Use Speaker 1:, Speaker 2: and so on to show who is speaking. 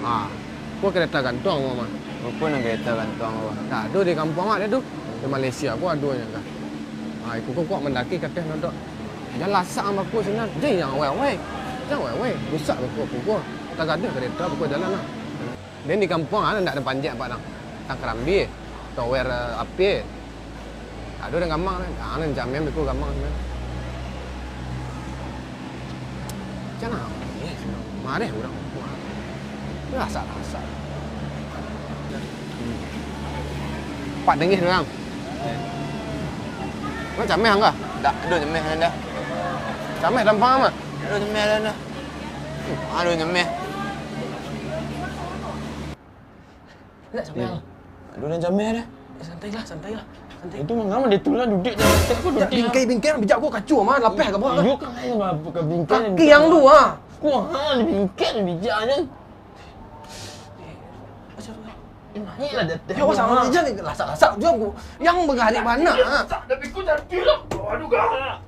Speaker 1: Ah, gua kereta gantung mama.
Speaker 2: Rupun ang kereta gantung apa.
Speaker 1: Dah, tu di kampung ada tu. Di Malaysia gua adunya kan. Ah, ikut kok mendaki kateh nodok. Jangan lasak sama aku sebenarnya. Jangan yang awal-awal. Jangan awal-awal. Rusak aku. Tak ada kereta aku jalan lah. Dan di kampung ada ndak ada panjat apa nang. Tang kerambi. Tower api. Ada orang gampang kan. Ah, nan jamnya aku gampang sebenarnya. Jangan. Yes. Marah orang. Lasak. Pak dengih orang. Nó chấm mè hả?
Speaker 2: Tak, ada nyemeh dah.
Speaker 1: Chấm mè đâm pha mà.
Speaker 2: Ada nyemeh dah. Ada nyemeh.
Speaker 1: Enggak sampai lah.
Speaker 2: Ada yang nyemeh dah.
Speaker 1: Santai lah. Santai.
Speaker 2: Itu mengapa dia tulah duduk je. Aku
Speaker 1: Ya, bingkai bijak gua kacau mah lapeh ke bawah.
Speaker 2: Yo kan hanya ke bingkai.
Speaker 1: Kaki yang dua.
Speaker 2: Ku hang bingkai bijaknya. Lah
Speaker 1: Ya wah sama aja nih lasak-lasak juga gua. Yang bergarik mana?
Speaker 2: Tapi ku jadi lah. Aduh gak.